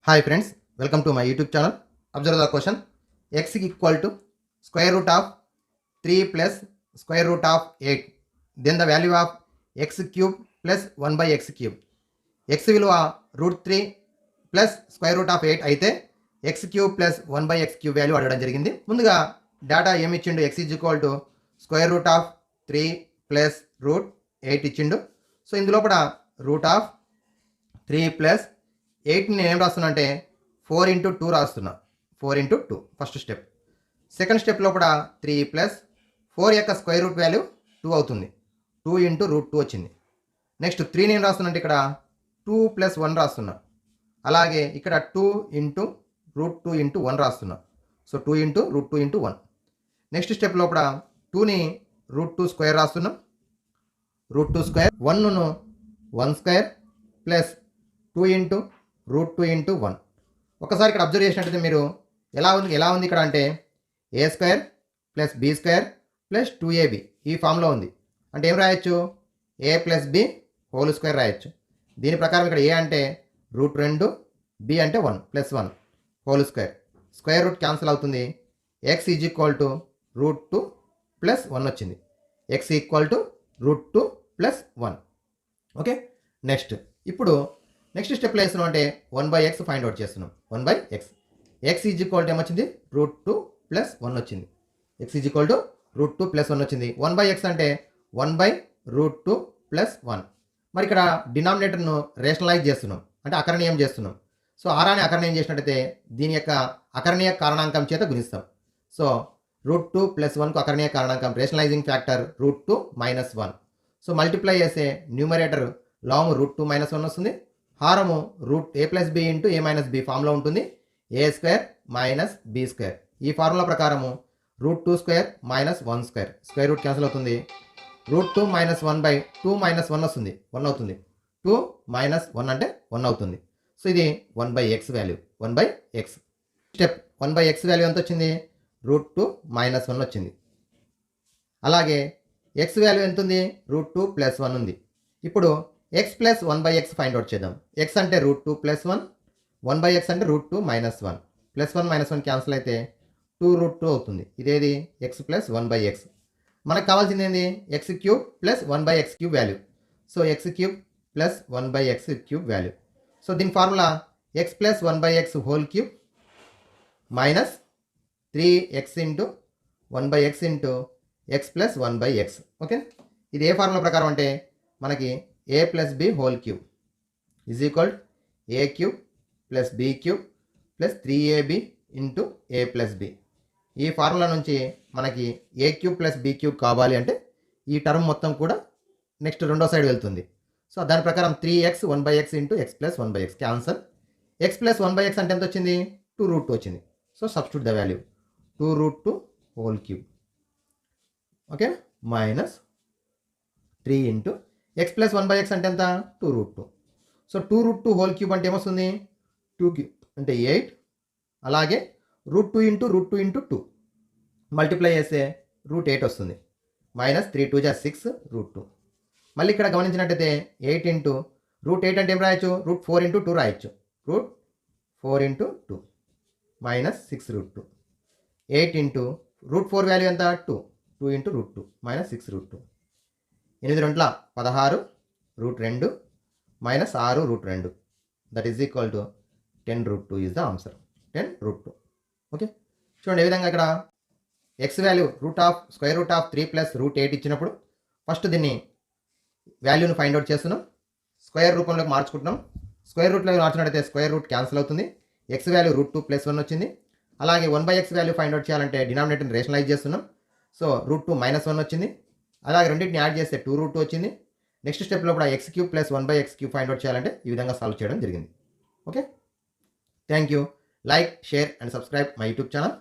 Hi friends, welcome to my YouTube channel. Observe the question. X equal to square root of 3 plus square root of 8. Then the value of x cube plus 1 by x cube. X విలువ root 3 plus square root of 8 అయితే x cube plus 1 by x cube value అడగడం జరిగింది. ముందుగా data ఏమి ఇచ్చిండు, x is equal to square root of 3 plus root 8 ఇచ్చిండు. So ఇందులో కూడా రూట్ ఆఫ్ 3 ప్లస్ 8ని నేను ఏం రాస్తున్నా అంటే 4 ఇంటూ 2 రాస్తున్నా. 4 ఇంటూ 2 ఫస్ట్ స్టెప్. సెకండ్ స్టెప్లో కూడా 3 ప్లస్ 4 యొక్క స్క్వేర్ రూట్ వాల్యూ 2 అవుతుంది. 2 ఇంటూ రూట్ 2 వచ్చింది. నెక్స్ట్ 3 నేను రాస్తున్నా అంటే ఇక్కడ 2 ప్లస్ 1 రాస్తున్నా. అలాగే ఇక్కడ 2 ఇంటూ రూట్ 2 ఇంటూ 1 రాస్తున్నా. So 2 into root 2 into 1. Next step లోపల 2ని రూట్ 2 స్క్వేర్ రాస్తున్నాం. రూట్ 2 స్క్వేర్ 1ను 1 square plus 2 into root 2 into 1. ఒకసారి ఇక్కడ అబ్జర్వ్ చేసినట్టయితే మీరు ఎలా ఉంది ఇక్కడ అంటే A square plus B square plus 2ab ఈ ఫామ్లో ఉంది. అంటే ఏం రాయొచ్చు, A plus B whole square రాయొచ్చు. దీని ప్రకారం ఇక్కడ ఏ అంటే రూట్ 2, బి అంటే 1 plus 1 whole square. Square root cancel అవుతుంది. X is equal to root 2 plus 1 వచ్చింది. X equal to root 2 plus 1. Okay, ఇప్పుడు నెక్స్ట్ స్టెప్లో వేస్తున్నాం అంటే 1 బై ఎక్స్ ఫైండ్ అవుట్ చేస్తున్నాం. 1 by X. X is equal to ఏమొచ్చింది, route 2 plus 1 వచ్చింది. X is equal to root 2 plus 1 వచ్చింది. 1 by x అంటే 1 బై రూట్ 2 ప్లస్ 1. మరి ఇక్కడ డినామినేటర్ను రేషనలైజ్ చేస్తున్నాం, అంటే అకరణీయం చేస్తున్నాం. సో ఆరాన్ని అకరణీయం చేసినట్టయితే దీని యొక్క అకరణీయ కారణాంకం చేత గుణిస్తాం. సో రూట్ 2 ప్లస్ 1కు అకరణీయ కారణాంకం rationalising factor root 2 minus 1. So multiply చేసే న్యూమరేటర్ లాంగ్ రూట్ 2 మైనస్ 1 వస్తుంది. హారము root A plus B into A minus B ఫామ్లో ఉంటుంది. A square minus B square. ఈ ఫార్ములా ప్రకారము root 2 square minus 1 square. Square root cancel అవుతుంది. రూట్ 2 మైనస్ 1 బై 2 మైనస్ 1 వస్తుంది, 1 అవుతుంది. 2 మైనస్ 1 అంటే 1 అవుతుంది. సో ఇది 1 by X value. 1 by X. Step 1 by X value ఎంత వచ్చింది, రూట్ 2 మైనస్ 1 వచ్చింది. అలాగే ఎక్స్ వాల్యూ ఎంత ఉంది, రూట్ 2 ప్లస్ 1 ఉంది. ఇప్పుడు x plus 1 by x find out చేద్దాం. ఎక్స్ అంటే రూట్ 2 ప్లస్ 1, 1 బై ఎక్స్ అంటే root 2 minus 1. Plus 1 minus 1 cancel అయితే 2 రూట్ 2 అవుతుంది. ఇదేది ఎక్స్ ప్లస్ 1 బై ఎక్స్. మనకు కావాల్సింది ఏంది, x cube plus 1 by x cube value. So x cube plus 1 by x cube value. So దీని formula x plus 1 by x whole cube minus 3x into 1 by x into x plus 1 by x. Okay, ఇది ఏ formula ప్రకారం అంటే మనకి a plus B whole cube is equal a cube plus b cube plus 3ab into a plus b. ఈ formula నుంచి మనకి ఏ cube plus b cube కావాలి అంటే ఈ టర్మ్ మొత్తం కూడా నెక్స్ట్ రెండో సైడ్ వెళ్తుంది. సో దాని ప్రకారం 3x 1 by x into x plus 1 by x cancel. X plus 1 by x అంటే ఎంత వచ్చింది, 2 రూట్ 2 వచ్చింది. So substitute the value 2 root 2 whole cube. Okay, minus 3 into x plus 1 by x అంటే ఎంత, 2 root 2. So 2 root 2 whole cube అంటే ఏమొస్తుంది, 2 cube అంటే 8. అలాగే root 2 into root 2 into 2 multiply చేస్తే రూట్ 8 వస్తుంది. Minus 3 2 6 root 2. మళ్ళీ ఇక్కడ గమనించినట్టయితే 8 ఇంటూ రూట్ 8 అంటే ఏం రాయొచ్చు, రూట్ 4 ఇంటూ 2 రాయొచ్చు. Root 4 into 2 minus 6 root 2. 8 into root 4 value ఎంత, 2. 2 into root 2 minus 6 root 2. 8 2 16 root 2 minus 6 root 2. That is equal to 10 root 2 is the answer. 10 root 2. Okay, చూడండి ఏ విధంగా ఇక్కడ x value root of square root of 3 plus root 8 ఇచ్చినప్పుడు first దీన్ని వాల్యూని find out చేస్తున్నాం. Square రూపంలోకి మార్చుకుంటున్నాం. స్క్వేర్ రూట్లోకి మార్చినట్టయితే స్క్వేర్ రూట్ క్యాన్సిల్ అవుతుంది. ఎక్స్ వాల్యూ రూట్ 2 ప్లస్ 1 వచ్చింది. అలాగే 1 by X value find out చేయాలంటే డినామినేటర్ని రేషనలైజ్ చేస్తున్నాం. సో రూట్ 2 మైనస్ 1 వచ్చింది. అలాగే రెండింటిని యాడ్ చేస్తే 2 రూట్ 2 వచ్చింది. నెక్స్ట్ స్టెప్లో కూడా X cube plus 1 by x cube find out చేయాలంటే ఈ విధంగా సాల్వ్ చేయడం జరిగింది. Okay, thank you. Like, share and subscribe my YouTube channel.